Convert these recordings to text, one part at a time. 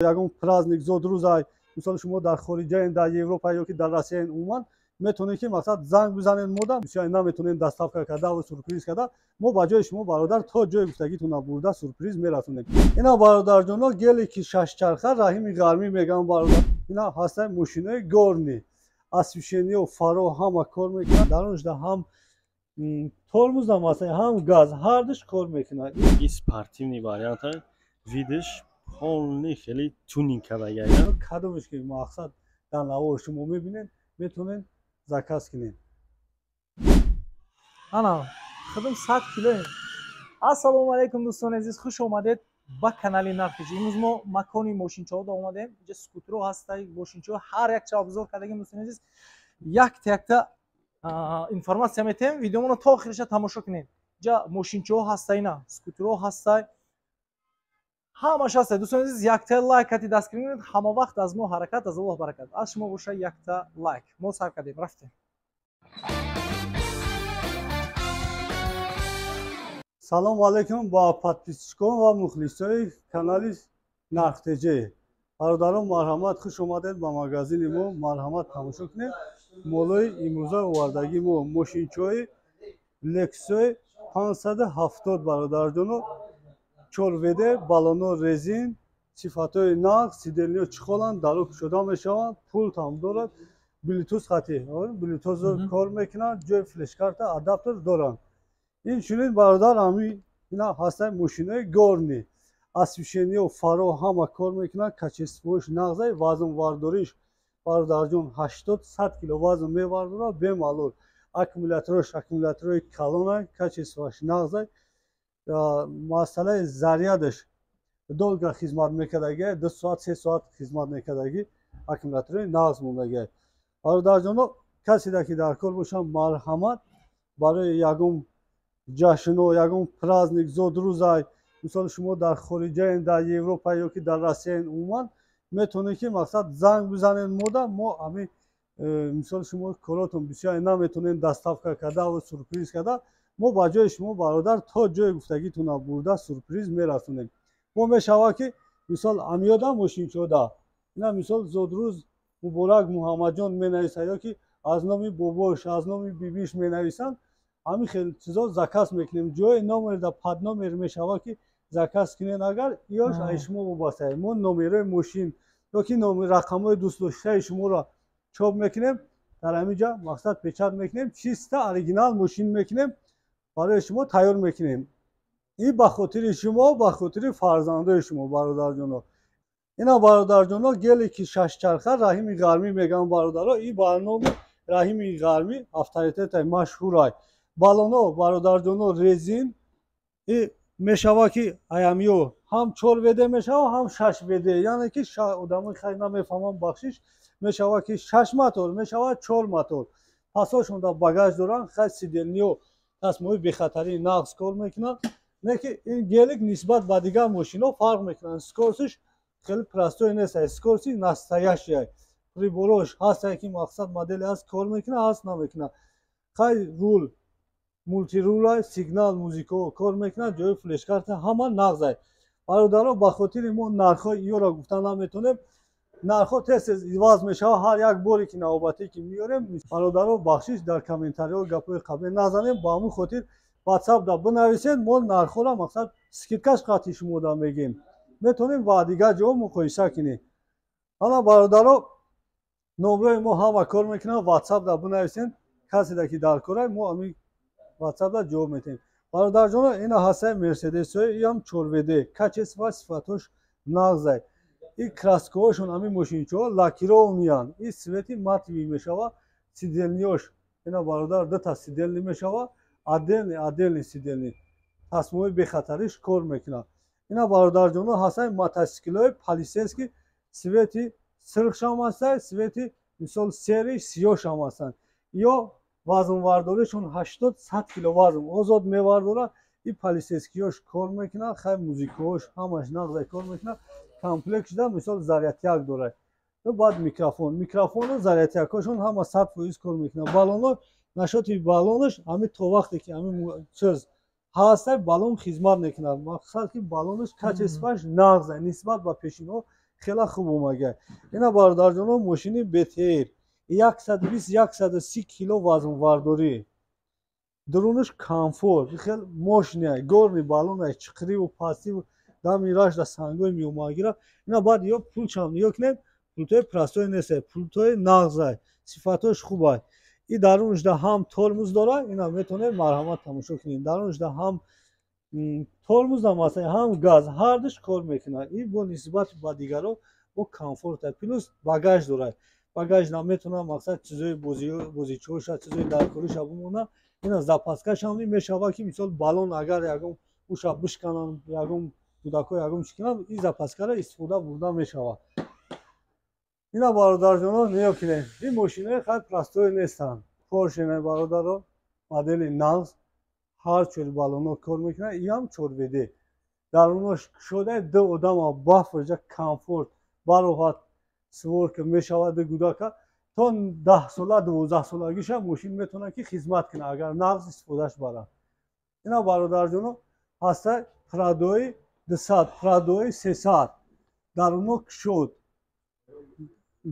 ягон праздник зодрӯзай мисол шумо дар хориҷаен дар Европа ё ки дар Россияен умуман метавонед ки мақсад занг бизанед мода бисёр наметавонем доставка карда ва сюрприз карда мо ба ҷои шумо бародар то ҷои гуфтагитона бурда сюрприз мерасонем. Ина бародарҷоно геле ки шашчарха Раҳими Ғармӣ мегӯям бародар. Ина ҳастаи мошинои горни освещениё фаро ҳама кор мекунад. Дар онҷа ҳам тормоз ҳам аст, ҳам газ, ҳар душ кор мекунад. И спортивный вариант видиш полный хеле тюнингкадаги кадомеш ки мақсад дар навор шумо мебинед метавонед заказ кунед. ана худум 100 кило. Ассалому алайкум дӯстони азиз, хуш омадед ба канали Нархиҷи. Имрӯз мо макони мошинчаҳода омадем. Инҷа скутеро ҳастаи мошинчаҳо ҳар якча обзор кардагим дӯстони азиз. Якта информация метем, видеомоно то охириша тамошо кунед. Инҷа мошинчаҳо ҳастаи на, скутеро ҳастаи ҳамаш ҳастаи дӯстони азиз. Якта лайк кати даст кунед. Ҳама вақт аз мо ҳаракат, аз Аллоҳ баракат. Аз шумо боша якта лайк. Мо сар кардем, рафтем. Салому алейкум ба подписчикон ва мухлисои канали Нархтеҷе. Бародарон марҳамат, хуш омадед ба магазини мо. Марҳамат тамошо кунед. Молои имрӯза овардаги мо мошинчаҳои Lexus 570 бародарҷоно, чорведе, балоно резин, сифатҳои нағз, сидерниҳо чиқоланд, даро кушода мешаванд, пултам дорад, блютуз хати, блютуз кор мекунад, ҷои флешкарта, адаптер доранд. Инчунин бародар ҳами ина ҳастаи мошинои горни освещениё фаро ҳама кор мекунад, качествоиш нағзай, вазнвардориш бародарҷон 80-100 кило вазн мевардорад бемалол. Аккумуляторои калонай, качествоаш нағзай. Масъалаи зарядаш долго хизмат мекардаги, 2 соат 3 соат хизмат мекардаги аккумулятори нағз мондаги. Бародарҷоно касе ки дар кор бошад марҳамат барои ягон ҷашно, ягон праздник зодрӯзай мисол шумо дар хориҷаен дар Европа ё ки дар Россияен умуман метавонед ки мақсад занг бизанед мода мо ҳами мисол шумо коротон бисёр наметавонем доставка карда ва сюрприз карда мо ба ҷои шумо бародар то ҷои гуфтагитона бурда сюрприз мерасонем. Мо мешавад ки мисол амиёда мошинчода ина мисол зодрӯз муборак Муҳаммадҷон менависад ё ки аз номи бобош аз номи бибиш менависанд. ҳами хеле чизо заказ мекунем. ҷои номер да падномер мешавад ки заказ кунед агар ёш ай шумо вобаста. Мо номерои мошин ё ки рақамҳои дӯстдоштаи шуморо чоп мекунем, дар ҳаминҷа мақсад печат мекунем, чиста оригинал мошин мекунем, барои шумо тайёр мекунем. ин ба хотири шумо, ба хотири фарзандои шумо бародарҷоно. ина бародарҷоно геле ки шашчарха Раҳими Ғармӣ мегӯям бародаро. ин барноми Раҳими Ғармӣ авторитетай машҳурай. балоно бародарҷоно резин и мешавад ки аямиё ҳам 4 веде мешавад ҳам 6 веде, яъне ки одамои хай намефаҳманд бахшиш мешавад ки 6 мотор мешавад 4 мотор. пасошонда багаж доранд, хай сидерниҳо дастмоҳои бехатарии нағз кор мекунанд. не ки ин гелик нисбат ба дигар мошино фарқ мекунад. скоростиш хеле простой нест, скорости настоящий. приборош ҳастае ки мақсад модели аст кор мекунад, аст намекунад. хай рул мултирулай, сигнал, музикаҳо кор мекунад, ҷои флешкарта ҳама нағзай. бародаро ба хотири мо нархҳои иёро гуфта наметавонем. нархҳо тез иваз мешавад ҳар як боре ки навбатӣ ки меёрем. бародаро бахшиш дар комментариҳо гапҳои қабил назанем, ба ҳамун хотир ватсапда бинависед, мо нархҳоро мақсад скидкаш қати шумода мегем, метавонем ба дигар ҷо муқоиса кунем. ана бародаро номерои мо ҳама кор мекунад, ватсапда бинависед, касе ки дар корай мо ҳамин ватсапда ҷавоб метаҳем. бародарҷоно ина ҳастаи мерседесҳои ин ҳам 4 веде, качество сифатҳош нағзай. ин краскаҳошон ҳамин мошинчаҳо лакированиянд. ин свети матовӣ мешавад. сидерниҳош ина бародар 2 та сидерни мешавад, отдельный сидерни. тасмаҳои бехатариш кор мекунад. ина бародарҷоно ҳастаи мотосиклҳои полисейский, свети сирхшам ҳастаи, свети мисол сериш сиёҳшам ҳастанд. ё вазнвардоришон 80-100 кило вазн озод мевардорад. ин полисейскиёш кор мекунад, хай музикаҳош ҳамаш нағзай кор мекунад. комплект шуда мисол зарядяк дорад. баъд микрофону зарядякашон ҳама 100% кор мекунад. балоно нашоти балонаш ҳамин то вақте ки ҳамин чиз ҳастай балон хизмат мекунад. мақсад ки балонаш качествоаш нағзай нисбат ба пешино خیلی خوب اومده. اینا برادر جان ماشین بهتر 120-130 کیلو وزن ورداری. درونش کامفورت خیلی ماشینه گرمی بالونه چقری و پاستی و دم میراش در سنگوی میوماگیره. اینا بعد یا پولچام یا کنه پولتوی پراستوی نیسته پولتوی نغزه صفاتش خوبه. این درونش ده هم ترمز داره. اینا میتونه مرحمت تماشا کنین. درونش ده هم ترمز هم مثلا هم گاز هر دوش کار میکنه. این با نسبت با دیگرو با کامفورت پلوس باگاژ داره. باگاژ نمیتونه مقصد چیزای بوزیچوش چیزای درکوریش بمونه. اینا запаскаш هم میشود که مثلا بالون اگر یکم اوشا بشکنن یکم کودکو یکم چکنن این запаска را استفاده برده میشود. اینا برادر جان نیا کنین این ماشینه خیلی پلاستوی نیستن. پورشه نه برادر مدل ناز هر چور بالونو کار میکنه. این هم چور بده درونش شده دو آدم با فرجه کامفورت باراحت سوار که میشود کودک تا 10 ساله 12 سالگیش ماشین میتونه که خدمت کنه اگر نغز استفادهش بره. اینا برادر جان هسته پرادوی 200 پرادوی 300 درونو شد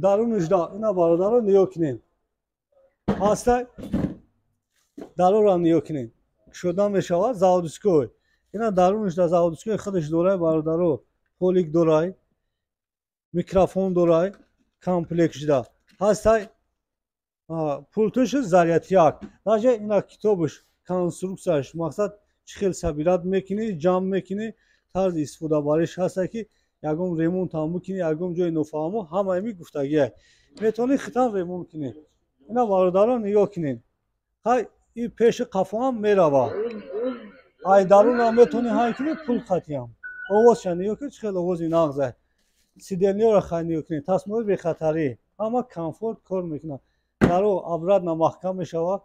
درونش دا اینا برادر رو نیا کنین هسته درون رو نیا کنین شده میشود زاودسکوی. اینا درونش دا زاودسکوی خودش داره برادر رو پولیک داره میکروفون داره کامپلکس دا هسته پولتوش زریعتیک даже اینا کتابش کنسترکسیش مقصد چخیل سبیرات میکنی جام میکنی طرز استفاده باریش هست که یکم ریمونت هم میکنی یکم جای نفهمو همه می گفتگیه میتونی خطان ریمونت کنی. اینا برادران نگاه کنین های این پیش قفا هم میروه ای درون هم میتونی های کنی پول خطی هم آواز نگاه کنی چخیل آوازی نغزه سیدنیا رو خیلی نگاه کنی تصمیم بی خطری اما کامفورت کار میکنه. درو ابراد نمحکم میشود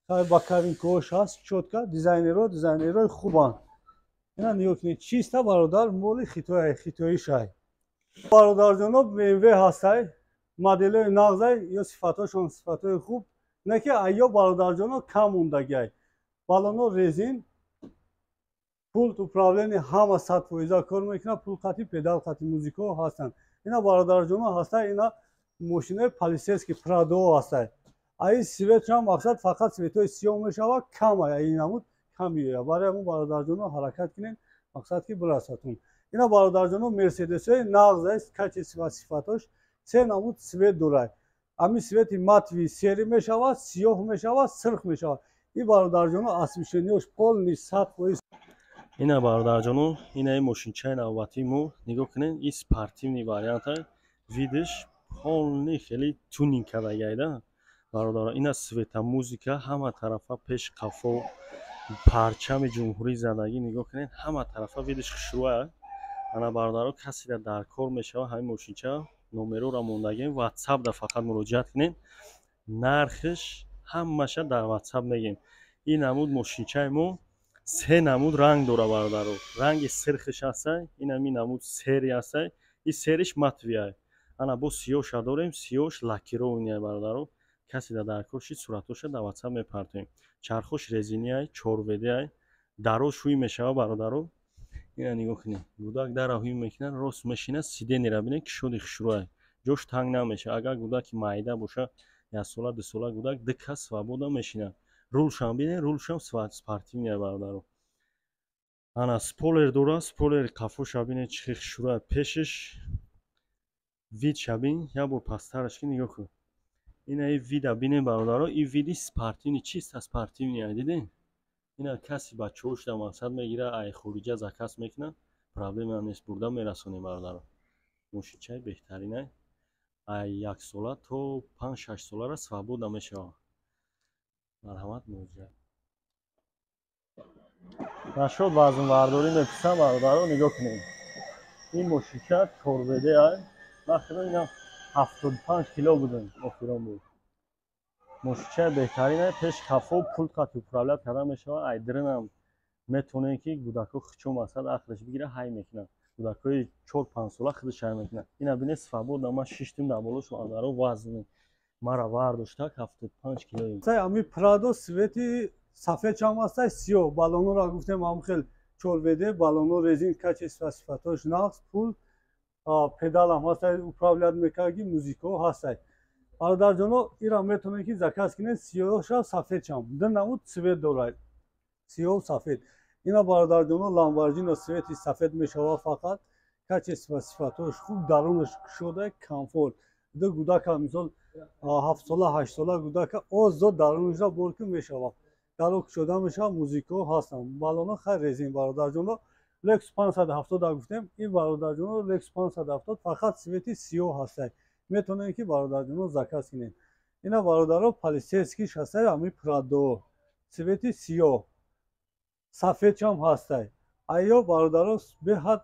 خیلی با کارین کوش هست چوتکا دیزاینرهای خوبان. اینا نگاه کنید چیست برادر مولی خیتوی شای برادر جانب BMW هسته مدل نغزه یا صفاتشون صفاتای خوب نه که ایا برادر جانب کم موندگی بالونو رزین پول تو پرابلم همه 100% کار میکنه پول خطی پدال خطی موزیکو هستن. اینا برادر جانب هسته اینا ماشین پالیسرسکی پرادو هسته ای سویت هم مقصد فقط سویتای سیاه میشود کم این نمود کمیه برای همون برادر جانو حرکت کنین مقصد که برساتون. اینا برادر جانو مرسدس نغز است کچ صفاتش سه نمود سویت داره امی سویت ماتوی سری میشود سیاه میشود سرخ میشود. این برادر جانو اسمیشنیوش پول نیست 100%. اینا برادر جانو اینا ماشینچای نوبتی مو نگاه کنین این спортивный вариант видиш полный خیلی тюнинг кардагайда برادر. اینا света музыка ҳама тарафа пеш қафо парчами ҷумҳурӣ задагӣ нигоҳ кунед ҳама тарафа видиш хушрӯа. ана бародаро касида дар кор мешава ҳамин мошинча номероро мондагем ватсапда фақат муроҷиат кунед нархиш ҳамаша дар ватсап мегем. ин намуд мошинчаи мо се намуд ранг дора бародаро ранги сирхиш ҳаста ин ҳамин намуд сери ҳаста ин сериш матвия ана бо сиёша дорем сиёш лакирования бародаро касида дар кор шид суратоша дар ватсап мепартоем. чархош резиниай чорведиай даро шӯй мешава бародаро. ина нигоҳ кунед гудак дара ҳӯй мекунад рост мешинад сиденера бинед кишоди хушрӯай ҷош танг намешава. агар гудаки майда боша 1 сола 2 сола гудак дика свобода мешинад. рулшам бинед рулшам спортивния бародаро. ана спойлер дора спойлери қафоша бинед чихи хушрӯай пешиш вид шабин як бор пастараш ки нигоҳ кун. ина и вида бинед бародаро ин види спортивни чиста спортивния дидед. ина каси бачаҳош дар мақсад мегира ай хориҷа заказ мекунад проблема нест бурда мерасонем бародаро. мошинчаи беҳтарина ай 1 сола то 5-6 солара свобода мешава. марҳамат муроҷиат нашод вазнвардорӣ меписам бародаро нигоҳ кунед ин мошинча чорведеай нахира ина 75 кило будем охирон буд. мошинчаи беҳтарина пеш қафо пултқати управлят карда мешава ай дринам метавонем ки гудако хичо масад ақлиш бигира ҳай мекунад гудакои 4-5 сола худаш ҳай мекунад. ина бинед свобода ма шиштим дар болош бародаро вазни мара вардошта 75 килои ами прадо свети сафед чам аста сиё балонро гуфтем ам хел чорведе балоно резин качи сифатош нағз пул педал ҳам ҳастад, управлят мекарди музикаҳо ҳастад. бародарҷоно, инро метавонед ки заказ кунед, сиёҳша сафедшам ду намуд цвет дорад, сиёҳу сафед. ина бародарҷоно ламборҷино цвети сафед мешавад, фақат качество сифатҳош хуб, дарунаш кушода, комфорт. ду кӯдака мисол 7 сола 8 сола кӯдака озод дарунашро боркӣ мешавад, даро кушода мешавад, музикаҳо ҳастанд. балоно хайр резин бародарҷоно. Lexus 570 гуфтем, ин бародарҷоно Lexus 570 фақат цвети сиёҳ ҳастад. метавонед ки бародарҷоно заказ кунед. ина бародаро полисейский ҳастад, ами Pradо цвети сиёҳ сафедшам ҳастад. айё бародаро беҳад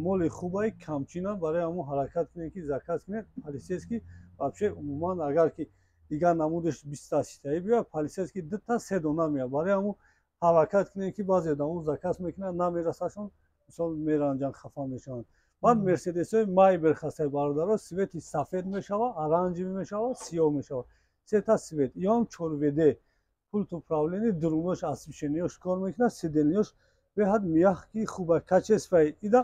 моли хубаи камчина барои ҳамон ҳаракат кунед ки заказ кунед. полисейский вообще умуман агар ки дигар намудаш 20 биёяд, полисейский 2-3 дона меяд. барои ҳамон ҳаракат кунед ки баъзе одамон заказ мекунанд, намерасашон, мисол меранҷанд, хафа мешаванд. баъд мерседесҳои майбах ҳастад бародаро, цвети сафед мешавад, оранҷевӣ мешавад, сиёҳ мешавад. сета цвет. ин 4WD пульт управление, друнош освещениёш кор мекунад, сиденияш беҳад мягкий, хуба, качествои ида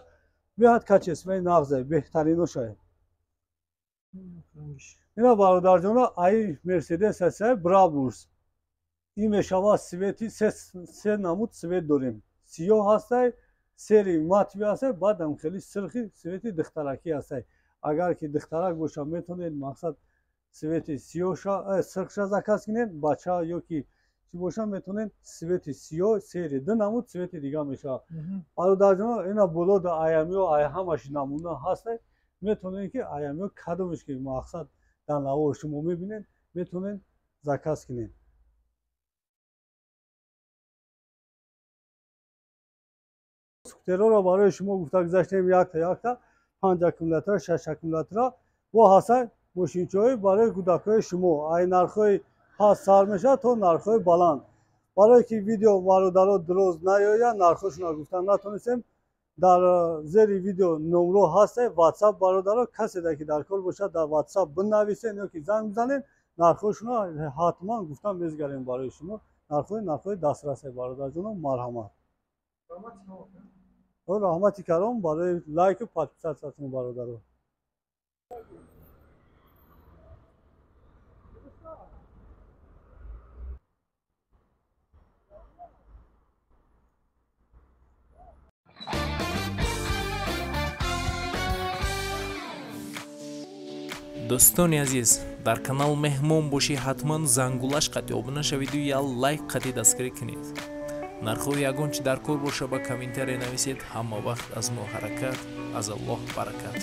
беҳад качествои нағза, беҳтариношае. ина бародарҷоно, ай мерседес ҳастад, Brabus. ин мешавад цвети се намуд цвет дорем. сиёҳ ҳастад, сери матви ҳастад, баъдам хеле сирхи цвети духтаракӣ ҳастад. агар ки духтарак бошад, метавонед мақсад цвети сиёҳша сирхша заказ кунед. бача ё ки чӣ бошад, метавонед цвети сиёҳ сери ду намуд цвети дигар мешавад. бародарҷоно, ина болода аямиё ҳамаш намуна ҳастад. метавонед ки аямиё кадомаш ки мақсад дар навор шумо мебинед, метавонед заказ кунед. скутероро барои шумо гуфта гузаштем, якта 5 аккумулятора, 6 аккумулятора бо ҳастад. мошинчаҳои барои кӯдакҳои шумо ай нархҳои паст сар мешавад то нархҳои баланд. барое ки видео бародаро дуроз наёяд, нархҳошонро гуфта натонистем, дар зери видео номро ҳастад, WhatsApp бародаро, касе ки дар кор бошад дар WhatsApp бинависед ё ки занг бизанед, нархҳошонро ҳатман гуфта мезгарем барои шумо. нархҳои дастрасе бародарҷоно, марҳамат. раҳмати каром барои лайку подписатсиятон бародаро. дӯстони азиз, дар канал меҳмон бошӣ, ҳатман зангулаш қати обуна шавиду я лайк қати дастгирӣ кунед. нархҳои ягон чи дар кор боша ба комментария нависед. ҳама вақт аз мо ҳаракат, аз Аллоҳ баракат.